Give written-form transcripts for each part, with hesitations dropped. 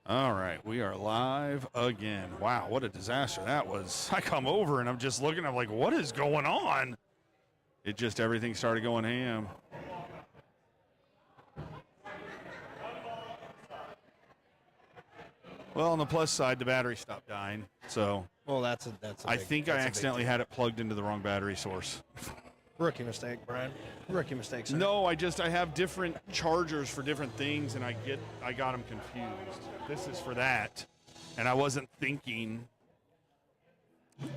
All right, we are live again. Wow, what a disaster that was. I come over and I'm just looking, I'm like, what is going on? It just, everything started going ham. Well, on the plus side, the battery stopped dying. So, well, that's I think I accidentally had it plugged into the wrong battery source. Rookie mistake, Brian. Rookie mistake, sir. No, I have different chargers for different things, and I got them confused. This is for that, and I wasn't thinking.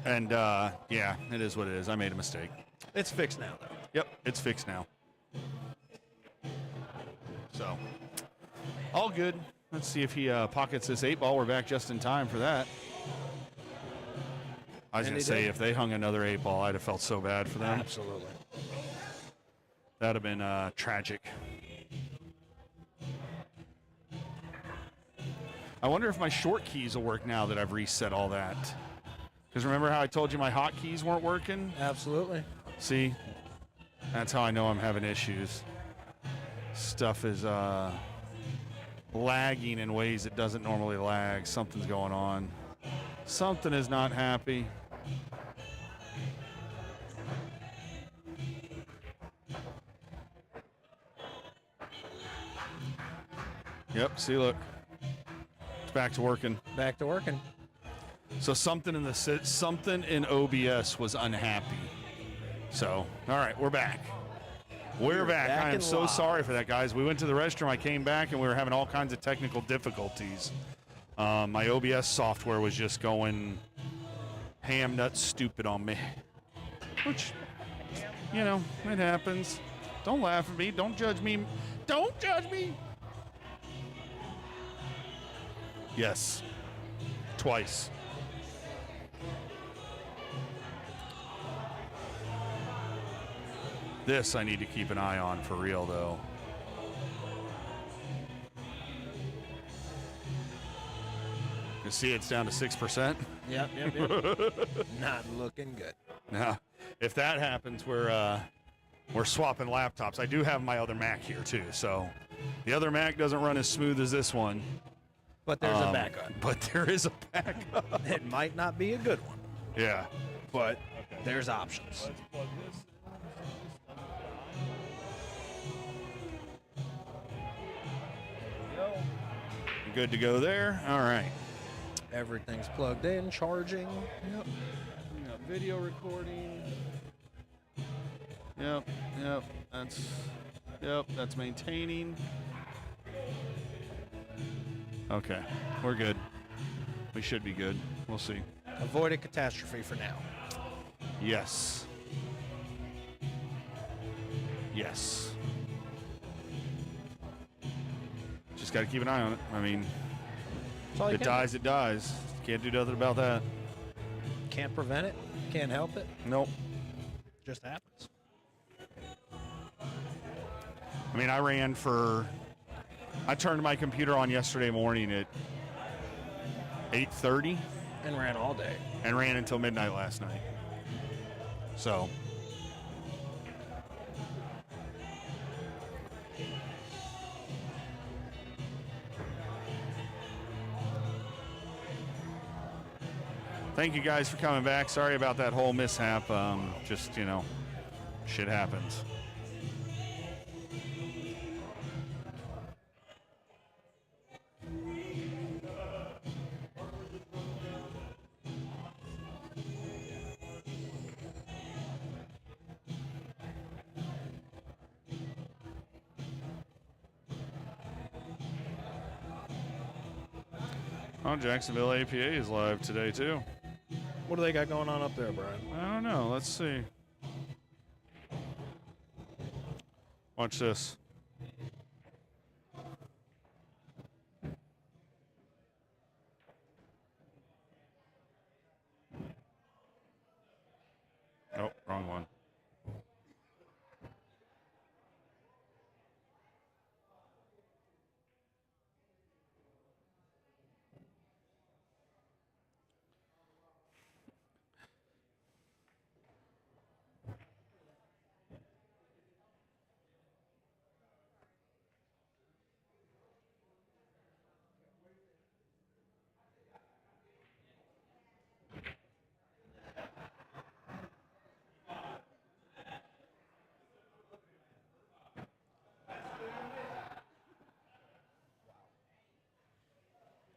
And yeah, it is what it is. I made a mistake. It's fixed now, though. Yep, it's fixed now. So, all good. Let's see if he pockets this 8-ball. We're back just in time for that. I was going to say, if they hung another 8-ball, I'd have felt so bad for them. Absolutely. That would have been tragic. I wonder if my short keys will work now that I've reset all that. Because remember how I told you my hotkeys weren't working? Absolutely. See? That's how I know I'm having issues. Stuff is lagging in ways it doesn't normally lag. Something's going on. Something is not happy. Yep, see, look. It's back to working. Back to working. So something in OBS was unhappy. So, all right, we're back. We're back. I am so sorry for that, guys. We went to the restroom. I came back, and we were having all kinds of technical difficulties. My OBS software was just going ham nuts stupid on me. Which, you know, it happens. Don't laugh at me. Don't judge me. Don't judge me. Yes. Twice. This I need to keep an eye on for real, though. You see it's down to 6%? Yep. Not looking good. Now, if that happens, we're swapping laptops. I do have my other Mac here, too, so the other Mac doesn't run as smooth as this one. But there's a backup. But there is a backup. It might not be a good one. Yeah. But there's options. Let's plug this. Good to go there. All right. Everything's plugged in, charging. Yep. We got video recording. Yep. That's maintaining. Okay. We're good. We should be good. We'll see. Avoid a catastrophe for now. Yes. Yes. Just got to keep an eye on it. I mean, it dies, it dies. Can't do nothing about that. Can't prevent it. Can't help it. Nope. Just happens. I mean, I turned my computer on yesterday morning at 8:30. And ran all day. And ran until midnight last night. So. Thank you guys for coming back. Sorry about that whole mishap. Just, you know, shit happens. Oh, Jacksonville APA is live today, too. What do they got going on up there, Brian? I don't know. Let's see. Watch this. Oh, wrong one.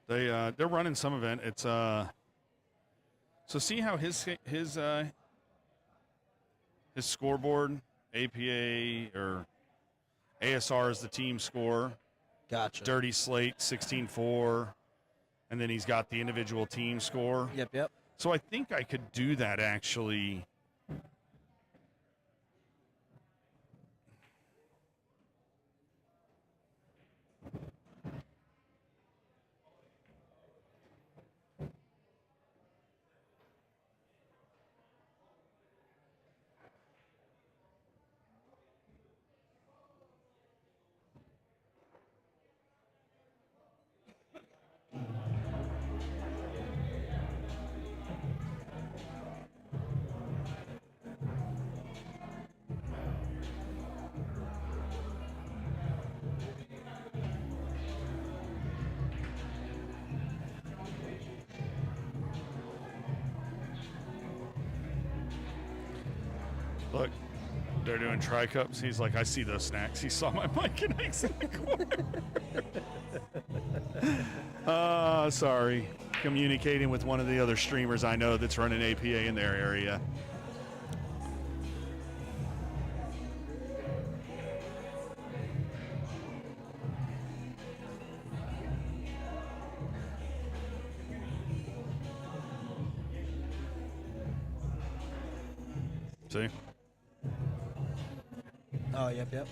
They're running some event. It's so see how his scoreboard, APA or ASR is the team score. Gotcha. Dirty slate 16-4, and then he's got the individual team score. Yep. So I think I could do that actually. Look, they're doing tri-cups. He's like, I see those snacks. He saw my mic and X in the corner. Sorry. Communicating with one of the other streamers I know that's running APA in their area. See? Oh, yep.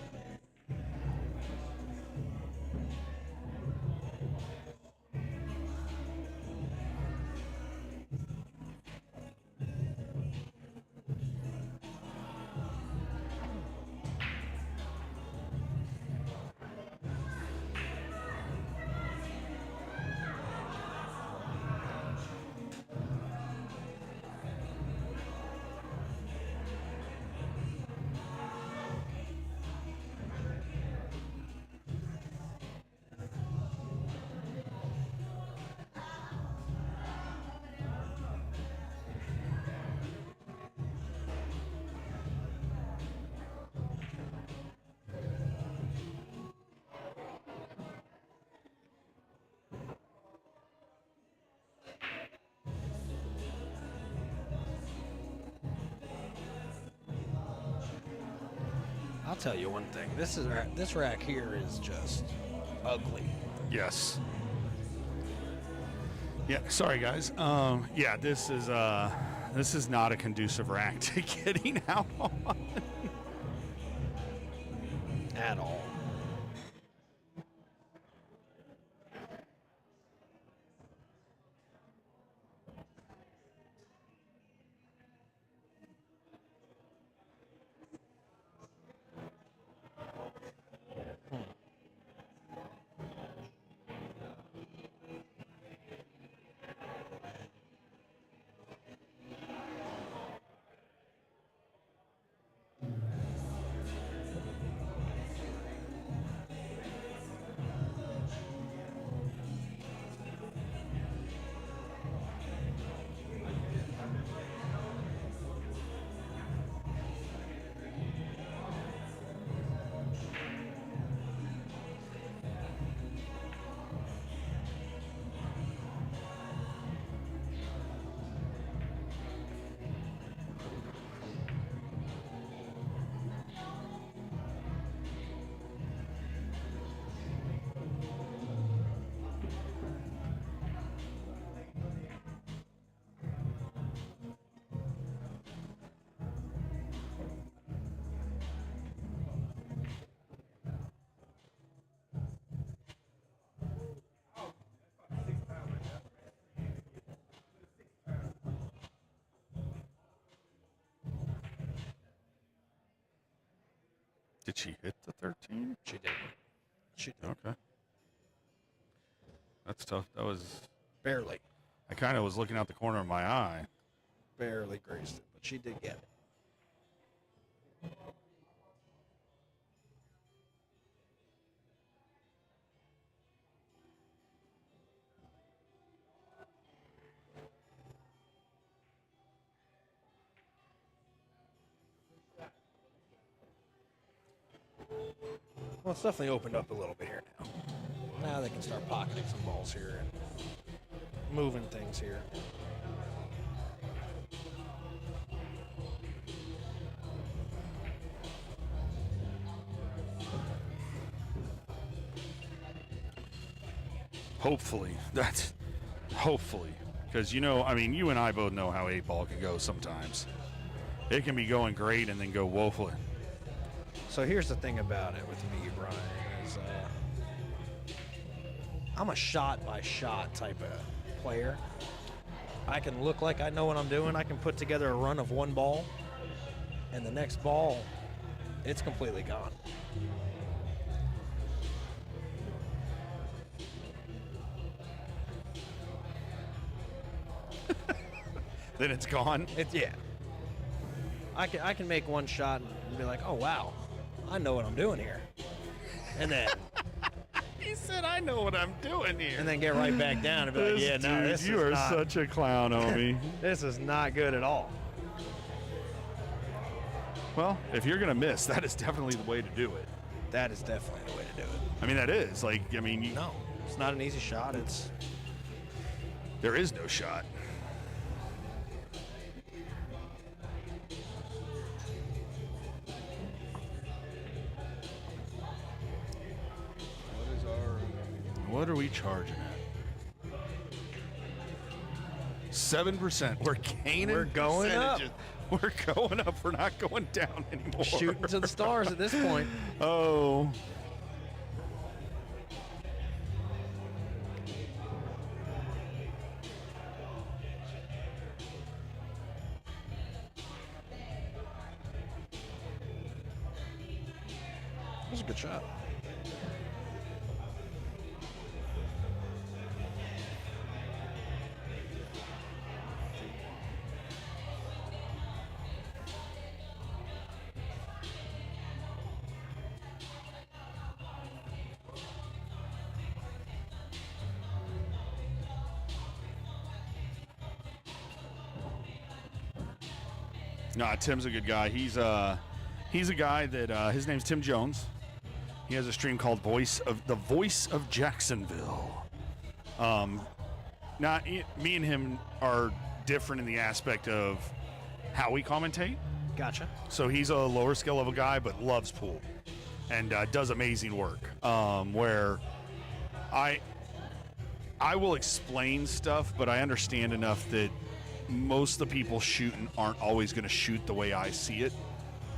I'll tell you one thing. This rack here is just ugly. Yes. Yeah, sorry guys. Yeah, this is not a conducive rack to getting out on. At all. Did she hit the 13? She did. She did. Okay. That's tough. That was... Barely. I kind of was looking out the corner of my eye. Barely graced it, but she did get it. Well, it's definitely opened up a little bit here now. Now they can start pocketing some balls here. And moving things here. Hopefully. Hopefully. Because, I mean, you and I both know how 8-ball can go sometimes. It can be going great and then go woefully. So here's the thing about it with me, Brian, is I'm a shot-by-shot type of player. I can look like I know what I'm doing. I can put together a run of one ball, and the next ball, it's completely gone. Then it's gone. Yeah. I can make one shot and be like, oh wow, I know what I'm doing here, and then He said, "I know what I'm doing here." and then get right back down and be like, yeah, no, this you is are not, such a clown, Naomi. this is not good at all. Well, if you're gonna miss, that is definitely the way to do it. That is definitely the way to do it. I mean, that is No, it's not an easy shot. There is no shot. What are we charging at? 7%. We're gaining. We're going up. percentages. We're going up. We're not going down anymore. Shooting to the stars at this point. Oh. That was a good shot. No, Tim's a good guy. He's a guy that his name's Tim Jones. He has a stream called The Voice of Jacksonville. Me and him are different in the aspect of how we commentate. Gotcha. So he's a lower skill level guy, but loves pool and does amazing work. Where I will explain stuff, but I understand enough that most of the people shooting aren't always going to shoot the way I see it.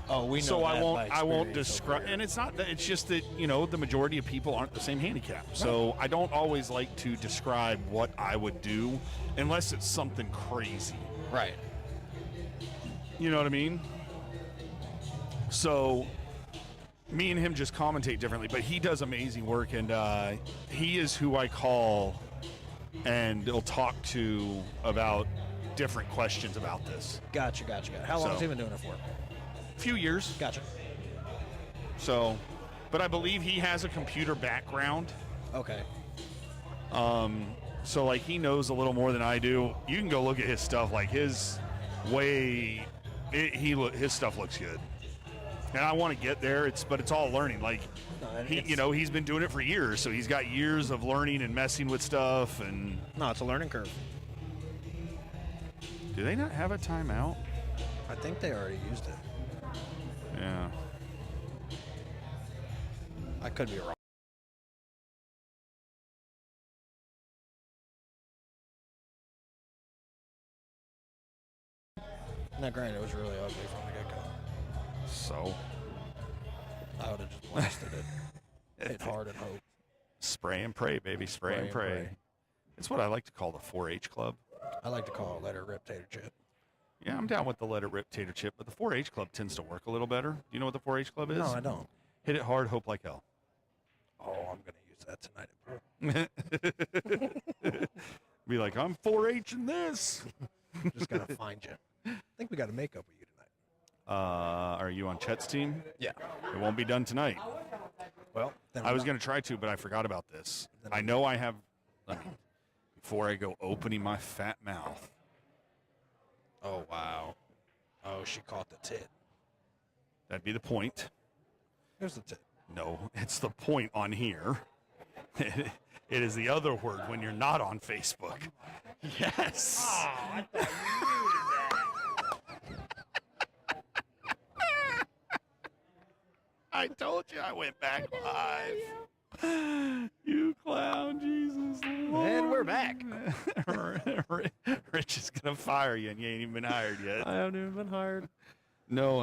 Oh, we know. So that I won't describe, and it's not that. It's just that the majority of people aren't the same handicap. Right. So I don't always like to describe what I would do unless it's something crazy. Right. You know what I mean? So me and him just commentate differently, but he does amazing work, and he is who I call and he'll talk to about different questions about this. Gotcha. How long has he been doing it for? Few years. Gotcha. So, but I believe he has a computer background. Okay. So like he knows a little more than I do. You can go look at his stuff. Like his stuff looks good. And I want to get there. But it's all learning. Like he's been doing it for years, so he's got years of learning and messing with stuff. And no, it's a learning curve. Do they not have a timeout? I think they already used it. Yeah. I could be wrong. Now, granted, it was really ugly from the get-go. So? I would have just blasted it. Hit hard and hope. Spray and pray, baby. Spray and pray. It's what I like to call the 4-H club. I like to call it let it rip tater chip. Yeah, I'm down with the let it rip tater chip, but the 4-H club tends to work a little better. Do you know what the 4-H club is? No, I don't. Hit it hard, hope like hell. Oh, I'm going to use that tonight. Be like, I'm 4-H in this. Just got to find you. I think we got a makeup with you tonight. Are you on Chet's team? Yeah. It won't be done tonight. Well, then I was going to try to, but I forgot about this. I know I have, before I go opening my fat mouth. Oh, wow. Oh, she caught the tit. That'd be the point. Here's the tit. No, it's the point on here. It is the other word when you're not on Facebook. Yes. Oh, I thought you muted that. I told you I went back live. You clown, Jesus Lord. And we're back. Rich is going to fire you, and you ain't even been hired yet. I haven't even been hired. No,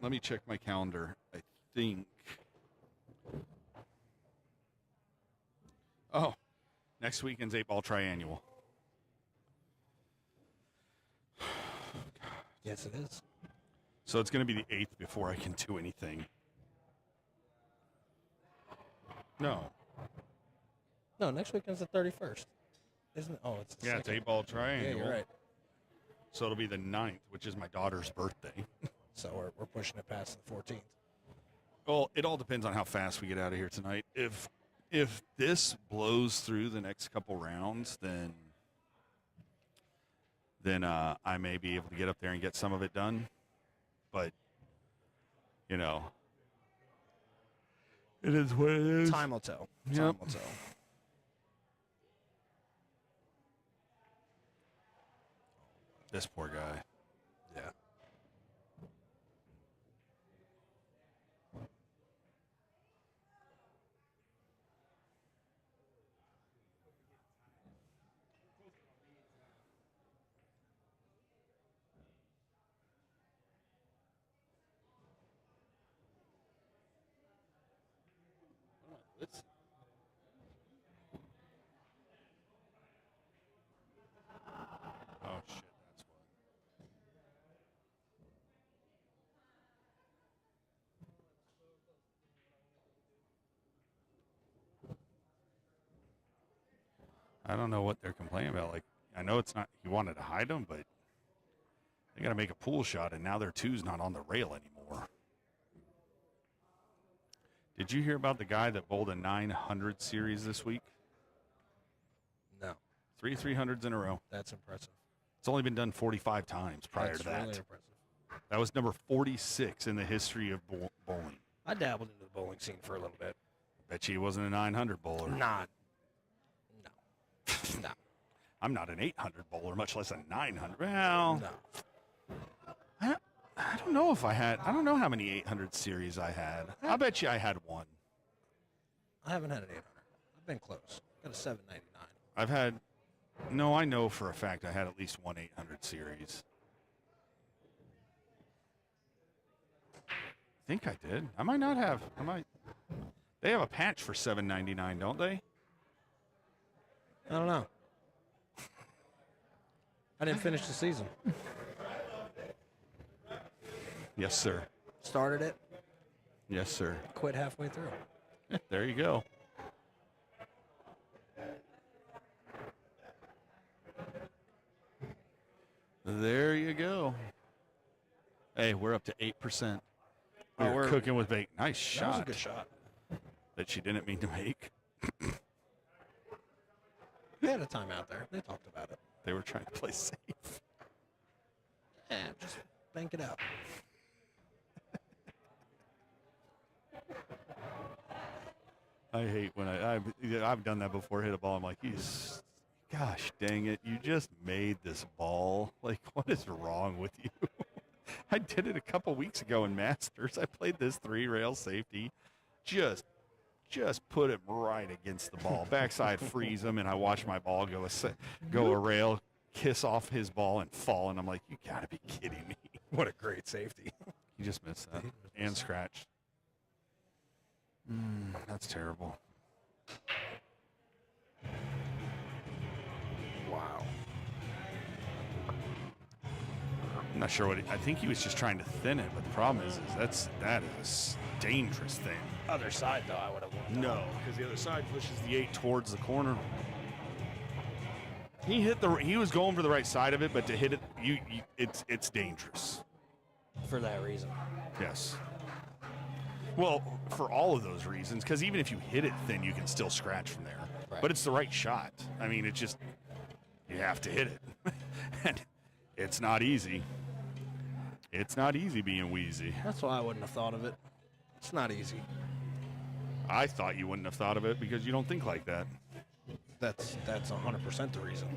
let me check my calendar. I think. Oh, next weekend's 8-ball triannual. Yes, it is. So it's going to be the 8th before I can do anything. No. No, next weekend's the 31st. Isn't it? Oh, it's the Yeah, second. it's 8-ball triannual. Yeah, you're right. So it'll be the 9th, which is my daughter's birthday. So we're pushing it past the 14th. Well, it all depends on how fast we get out of here tonight. If this blows through the next couple rounds, then I may be able to get up there and get some of it done. But, you know, it is what it is. Time will tell. Yep. Time will tell. This poor guy. Yeah. Let's. Oh shit, that's why. I don't know what they're complaining about. Like, I know it's not, he wanted to hide them, but they got to make a pool shot, and now their two's not on the rail anymore. Did you hear about the guy that bowled a 900 series this week? No. 3 300s in a row. That's impressive. It's only been done 45 times prior That's to that. really impressive. That was number 46 in the history of bowling. I dabbled into the bowling scene for a little bit. Bet you he wasn't a 900 bowler. Not. No. No. I'm not an 800 bowler, much less a 900. Well, No. I don't know if I had. I don't know how many 800 series I had. I bet you I had one. I haven't had an 800. I've been close. Got a 799. I've had. No, I know for a fact I had at least one 800 series. I think I did. I might not have. I might. They have a patch for $7.99, don't they? I don't know. I didn't finish the season. Yes, sir. Started it, Yes, sir. quit halfway through. There you go. There you go. Hey, we're up to 8%. We're cooking with bacon. Nice shot. That was a good shot. That she didn't mean to make. They had a timeout there. They talked about it. They were trying to play safe. Yeah, just bank it out. I hate when I've done that before. Hit a ball. I'm like, gosh dang it! You just made this ball. Like, what is wrong with you? I did it a couple weeks ago in Masters. I played this 3-rail safety. Just put him right against the ball. Backside freeze him, and I watch my ball go a rail, kiss off his ball, and fall. And I'm like, you got to be kidding me. What a great safety. You just missed that. And scratched. That's terrible. Wow. I'm not sure what I think he was just trying to thin it, but the problem is that is a dangerous thing. Other side, though, I would have won. No, because the other side pushes the 8 towards the corner. He was going for the right side of it, but to hit it, it's dangerous. For that reason. Yes. Well, for all of those reasons, because even if you hit it thin, you can still scratch from there. Right. But it's the right shot. I mean, it's just you have to hit it, and it's not easy. It's not easy being wheezy. That's why I wouldn't have thought of it. It's not easy. I thought you wouldn't have thought of it because you don't think like that. That's 100% the reason.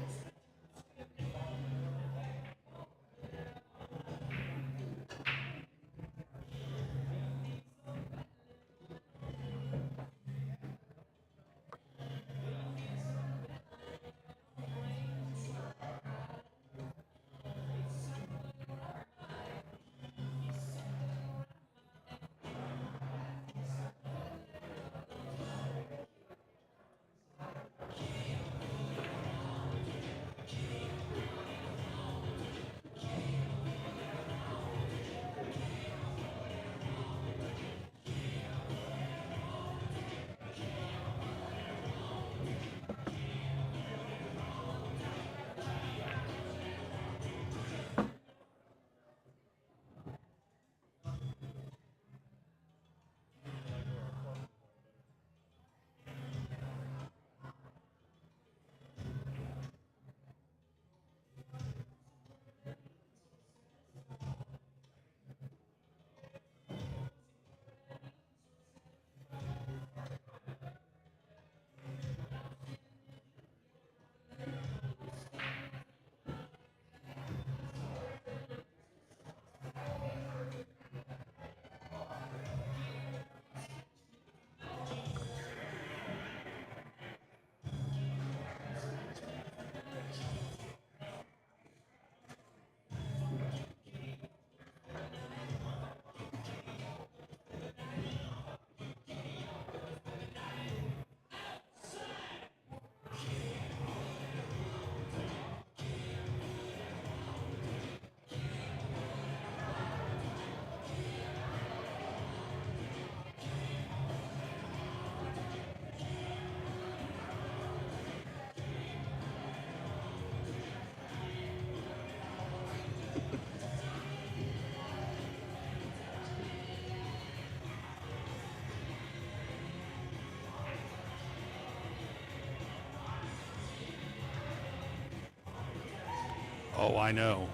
Oh, I know.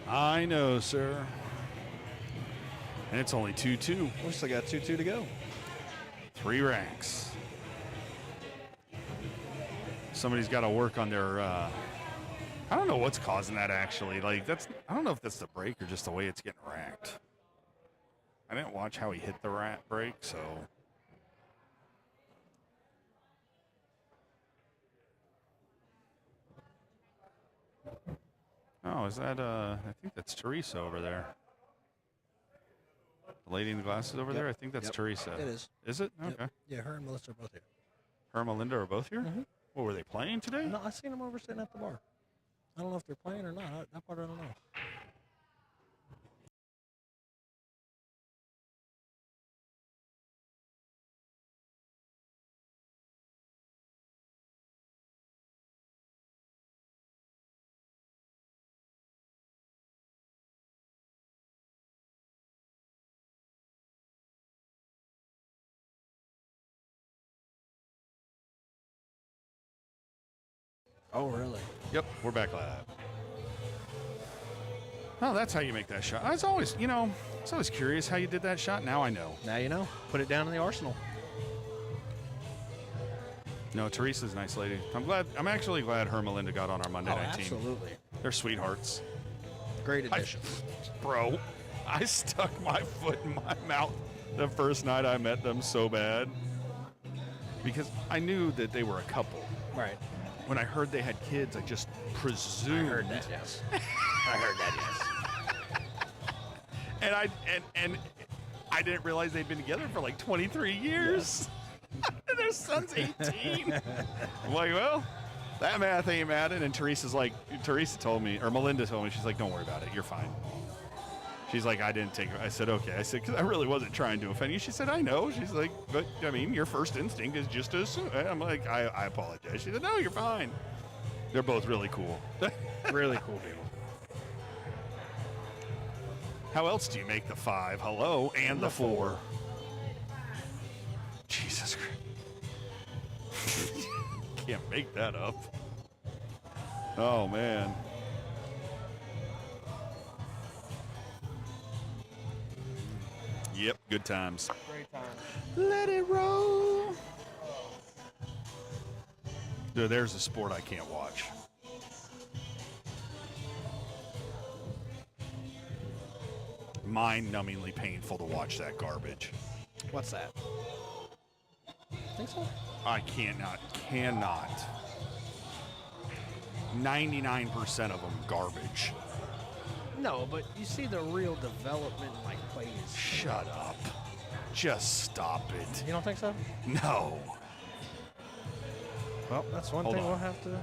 I know, sir. And it's only 2-2. We still got 2-2 to go. 3 racks. Somebody's got to work on their. I don't know what's causing that actually. Like I don't know if that's the break or just the way it's getting racked. I didn't watch how he hit the rack break, so. Oh, is that I think that's Teresa over there. The lady in the glasses over there? I think that's Teresa. It is. Is it? Yep. Okay. Yeah, her and Melissa are both here. Her and Melinda are both here? Mm-hmm. What, were they playing today? No, I seen them over sitting at the bar. I don't know if they're playing or not. That part I don't know. Oh, really? Yep, we're back live. Oh, that's how you make that shot. I was always, I was always curious how you did that shot. Now I know. Now you know. Put it down in the arsenal. No, Teresa's a nice lady. I'm actually glad her and Melinda got on our Monday night team. Absolutely. They're sweethearts. Great addition. Bro, I stuck my foot in my mouth the first night I met them so bad because I knew that they were a couple. Right. When I heard they had kids, I just presumed. I heard that, yes. I heard that, yes. And I didn't realize they'd been together for like 23 years. And their son's 18. I'm like, well, that math ain't mathing. And Teresa told me, or Melinda told me, she's like, don't worry about it. You're fine. She's like, I didn't take it. I said, okay. I said, because I really wasn't trying to offend you. She said, I know. She's like, but, I mean, your first instinct is just to assume. I'm like, I apologize. She said, no, you're fine. They're both really cool. Really cool people. How else do you make the 5? Hello, and the 4. Jesus Christ. Can't make that up. Oh, man. Yep, good times. Great time. Let it roll. Dude, there's a sport I can't watch. Mind-numbingly painful to watch that garbage. What's that? Think so? I cannot. 99% of them garbage. No, but you see the real development in, like, plays. Shut up. Just stop it. You don't think so? No. Well, that's one Hold thing on. we'll have to...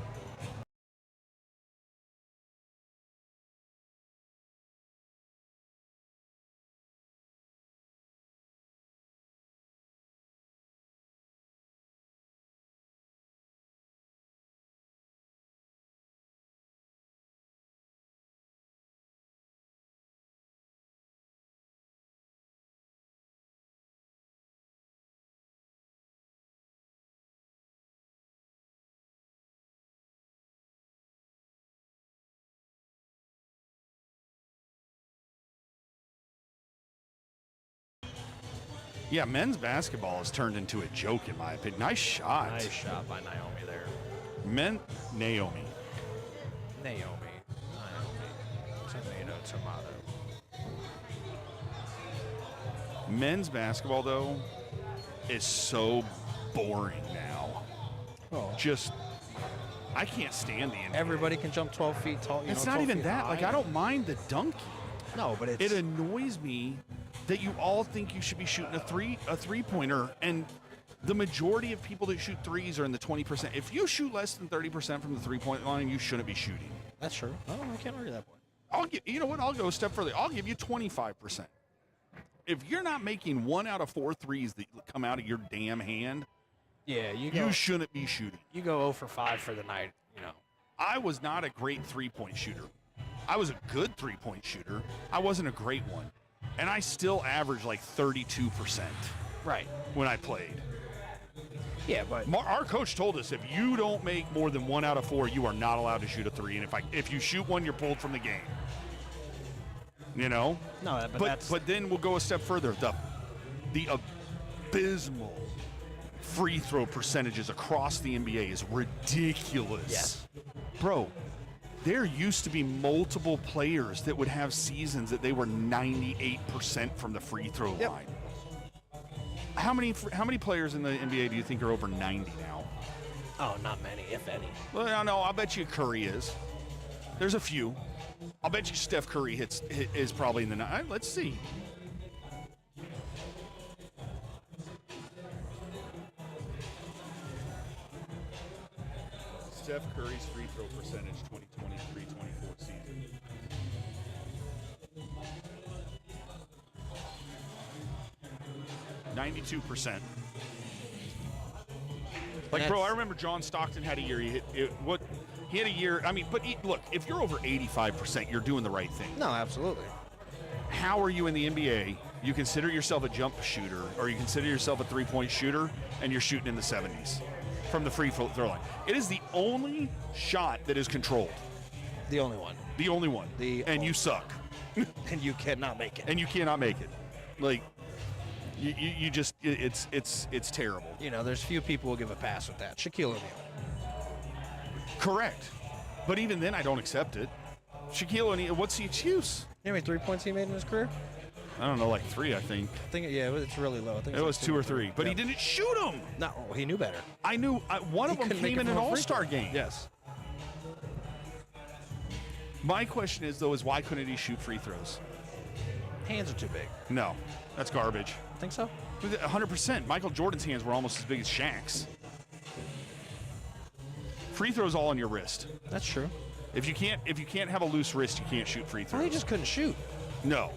Yeah, men's basketball has turned into a joke, in my opinion. Nice shot. Nice shot by Naomi there. Naomi. Tomato. Men's basketball, though, is so boring now. Oh. Just, I can't stand the NBA. Everybody can jump 12 feet tall. It's not even that. Like, I don't mind the dunking. No, but It annoys me that you all think you should be shooting a three-pointer, and the majority of people that shoot threes are in the 20%. If you shoot less than 30% from the three-point line, you shouldn't be shooting. That's true. Oh, I can't argue that point. You know what? I'll go a step further. I'll give you 25%. If you're not making 1 out of 4 threes that come out of your damn hand, Yeah, you shouldn't be shooting. You go 0 for 5 for the night, you know. I was not a great three-point shooter. I was a good three-point shooter. I wasn't a great one. And I still averaged like 32% Right. when I played. Yeah, but Our coach told us if you don't make more than 1 out of 4, you are not allowed to shoot a 3. And if you shoot one, you're pulled from the game. You know? No, but then we'll go a step further. The abysmal free throw percentages across the NBA is ridiculous. Yes. Bro, there used to be multiple players that would have seasons that they were 98% from the free throw line. How many players in the NBA do you think are over 90 now? Oh, not many, if any. Well, no, I'll bet you Curry is. There's a few. I'll bet you Steph Curry is probably in the 9. Let's see. Steph Curry's free throw percentage 2023-24 season. %. Like, bro, I remember John Stockton had a year. He had a year. I mean, but look, if you're over 85%, you're doing the right thing. No, absolutely. How are you in the NBA? You consider yourself a jump shooter, or you consider yourself a three-point shooter, and you're shooting in the 70s from the free throw line. It is the only shot that is controlled. The only one. The only one. You suck. And you cannot make it. And you cannot make it. Like, you just, it's terrible. You know, there's few people who give a pass with that. Shaquille O'Neal. Correct. But even then, I don't accept it. Shaquille O'Neal, what's the excuse? You know how many 3 points he made in his career? I don't know, like 3, I think. Yeah, it's really low. I think it was 2 or 3. But he didn't shoot them. No, he knew better. I knew one of them came in an all-star game. Yes. My question is, though, why couldn't he shoot free throws? Hands are too big. No, that's garbage. Think so? 100%. Michael Jordan's hands were almost as big as Shaq's. Free throws all on your wrist. That's true. If you can't have a loose wrist, you can't shoot free throws. Well, he just couldn't shoot. No.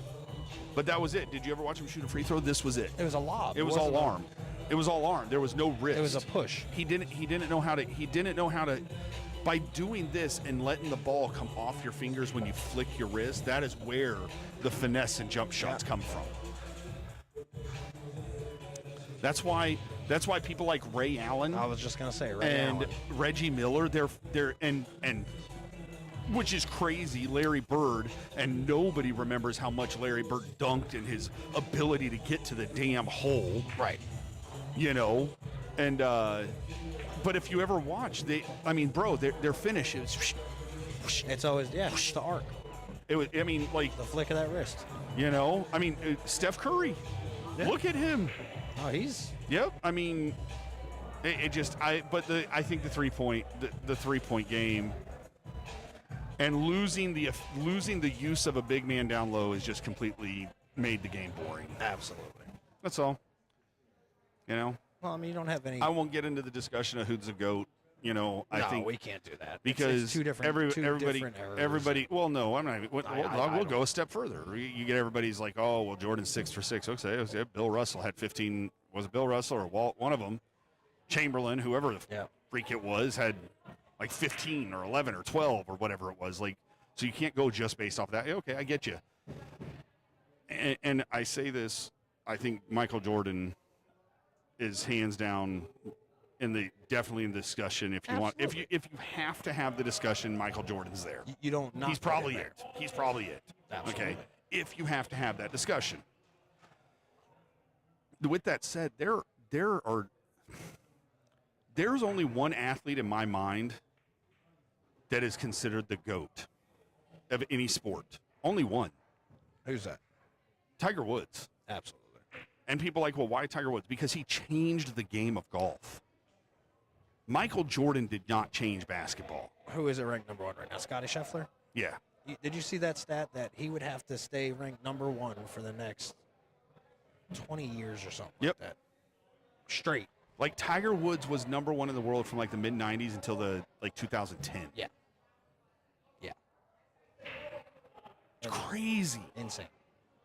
But that was it. Did you ever watch him shoot a free throw? This was it. It was a lob. It was all arm. It was all arm. There was no wrist. It was a push. He didn't know how to by doing this and letting the ball come off your fingers when you flick your wrist, that is where the finesse and jump shots come from. That's why people like Ray Allen. I was just gonna say Ray Allen. Reggie Miller, they're and which is crazy, Larry Bird, and nobody remembers how much Larry Bird dunked and his ability to get to the damn hole. Right. You know? And but if you ever watch, their finish is it's always it's the arc. It was, I mean, like the flick of that wrist. You know? I mean, Steph Curry. Yeah. Look at him. Oh, he's. Yep. I mean, I think the 3-point game and losing the use of a big man down low has just completely made the game boring. Absolutely. That's all. You know? Well, I mean, you don't have any. I won't get into the discussion of who's the GOAT. You know, I think we can't do that because it's two different everybody. Well, no, I'm not. We'll go a step further. You get everybody's like, oh, well, Jordan's 6 for 6. Okay, Bill Russell had 15. Was it Bill Russell or Walt? One of them, Chamberlain, whoever the freak it was, had like 15 or 11 or 12 or whatever it was. Like, so you can't go just based off that. Okay, I get you. And I say this, I think Michael Jordan is hands down definitely in the discussion. If you want, if you have to have the discussion, Michael Jordan's there. You don't. He's probably it. He's probably it. Absolutely. Okay. If you have to have that discussion. With that said, there's only one athlete in my mind that is considered the GOAT of any sport. Only one. Who's that? Tiger Woods. Absolutely. And people are like, well, why Tiger Woods? Because he changed the game of golf. Michael Jordan did not change basketball. Who is it ranked number 1 right now? Scottie Scheffler? Yeah. Did you see that stat that he would have to stay ranked number 1 for the next 20 years or something like that? Straight. Like Tiger Woods was number 1 in the world from like the mid 90s until the 2010. Yeah. Yeah. It's crazy. Insane.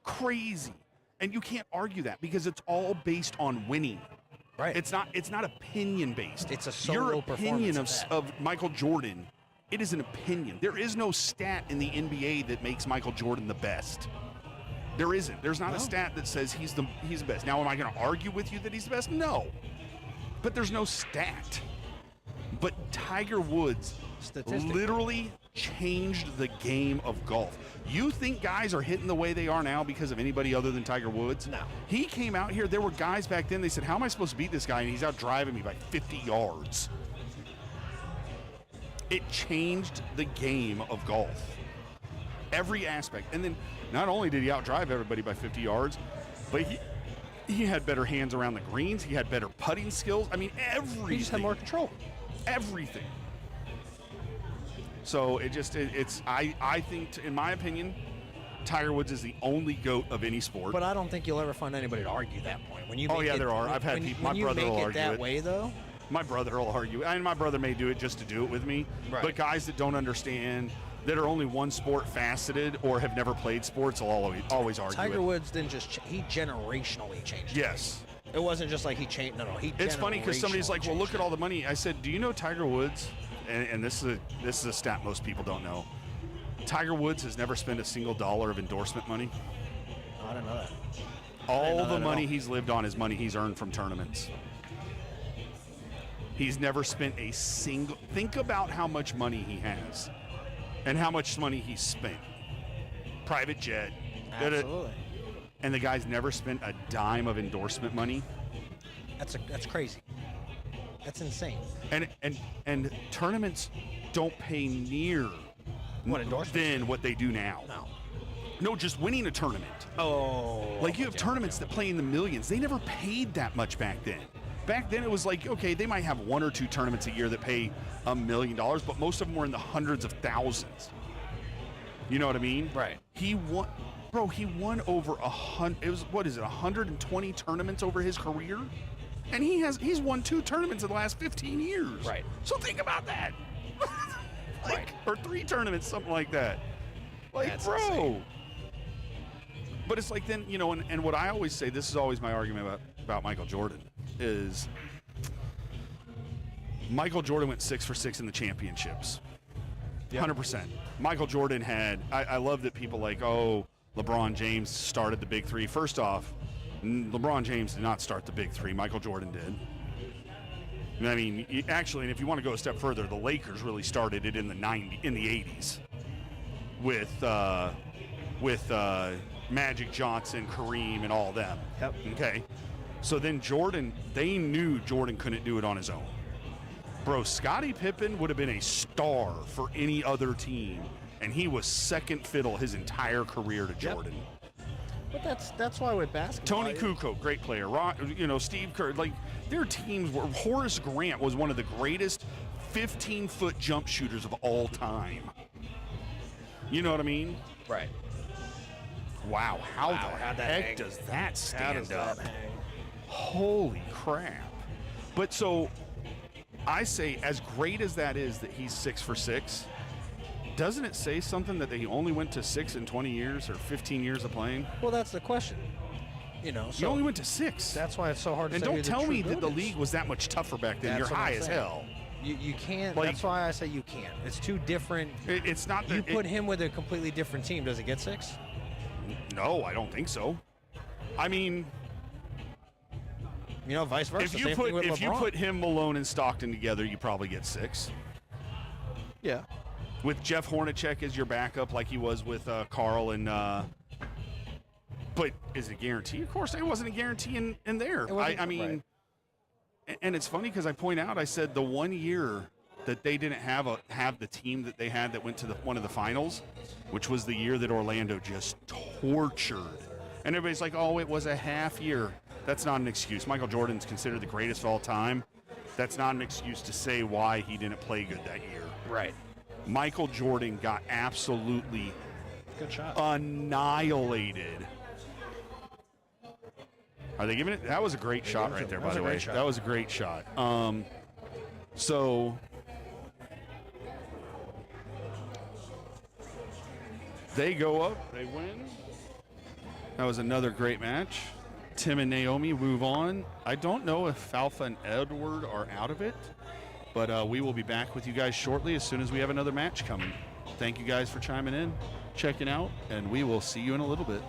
Crazy. And you can't argue that because it's all based on winning. Right. It's not opinion based. It's a solo Your opinion performance of Michael Jordan, it is an opinion. There is no stat in the NBA that makes Michael Jordan the best. There isn't. There's not a stat that says he's the best. Now, am I going to argue with you that he's the best? No. but there's no stat. But Tiger Woods literally changed the game of golf. You think guys are hitting the way they are now because of anybody other than Tiger Woods? No. He came out here. There were guys back then, they said, how am I supposed to beat this guy? And he's out driving me by 50 yards. It changed the game of golf. Every aspect. And then not only did he outdrive everybody by 50 yards, but he had better hands around the greens. He had better putting skills. I mean, everything. He just had more control. Everything. So I think, in my opinion, Tiger Woods is the only GOAT of any sport. But I don't think you'll ever find anybody to argue that point. When you make there are. I've had people. My brother will argue it. When you make it that way, though. My brother will argue, and my brother may do it just to do it with me. Right. But guys that don't understand, that are only one sport faceted or have never played sports, will always argue. Tiger Woods didn't just he generationally changed. Yes. It wasn't just like he changed. No, he. It's funny because somebody's like, "Well, look at all the money." I said, "Do you know Tiger Woods?" And this is a stat most people don't know. Tiger Woods has never spent a single dollar of endorsement money. I didn't know that. All the money he's lived on is money he's earned from tournaments. He's never spent a single. Think about how much money he has, and how much money he's spent. Private jet. Absolutely. And the guy's never spent a dime of endorsement money. That's crazy. That's insane. And tournaments don't pay near what endorsements than what they do now. No, just winning a tournament. Oh. Like you have tournaments that play in the millions. They never paid that much back then. Back then it was like, okay, they might have one or two tournaments a year that pay $1 million, but most of them were in the hundreds of thousands. You know what I mean? Right. He won over 100. It was, what is it, 120 tournaments over his career, and he's won 2 tournaments in the last 15 years. Right. So think about that. Right. Or 3 tournaments, something like that. Like, that's bro. insane. But it's like then, you know, and what I always say, this is always my argument about Michael Jordan, is Michael Jordan went 6 for 6 in the championships. 100%. Michael Jordan had, I love that people like, oh, LeBron James started the big 3. First off, LeBron James did not start the big 3. Michael Jordan did. I mean, actually, and if you want to go a step further, the Lakers really started it in the 80s with Magic Johnson, Kareem, and all them. Yep. Okay. So then Jordan, they knew Jordan couldn't do it on his own. Bro, Scottie Pippen would have been a star for any other team, and he was second fiddle his entire career to Jordan. But that's why with basketball. Tony Kukoc, great player. Steve Kerr, like their teams were. Horace Grant was one of the greatest 15-foot jump shooters of all time. You know what I mean? Right. Wow, how the how'd that heck hang? does that stand does up? that hang? Holy crap. But so I say, as great as that is that he's 6 for 6, doesn't it say something that they only went to 6 in 20 years or 15 years of playing? Well, that's the question. You know, so you only went to 6. That's why it's so hard to and say. don't who the tell true me that the GOAT is. league was that much tougher back then. That's You're what I'm high as saying. hell. You can't. Like, that's why I say you can't. It's two different. It's not that you put him with a completely different team. Does it get 6? No, I don't think so. I mean, you know, vice versa. if you put him, Malone, and Stockton together, you probably get 6. Yeah. With Jeff Hornacek as your backup, like he was with Carl and. But is it guaranteed? Of course, it wasn't a guarantee in there. I mean, right. And it's funny because I point out, I said the one year that they didn't have the team that they had that went to one of the finals, which was the year that Orlando just tortured. And everybody's like, oh, it was a half year. That's not an excuse. Michael Jordan's considered the greatest of all time. That's not an excuse to say why he didn't play good that year. Right. Michael Jordan got absolutely good shot. Annihilated. Are they giving it? That was a great shot right there, by the way. That was a great shot. So they go up, they win. That was another great match. Tim and Naomi move on. I don't know if Alfa and Edward are out of it, but we will be back with you guys shortly as soon as we have another match coming. Thank you guys for chiming in, checking out, and we will see you in a little bit.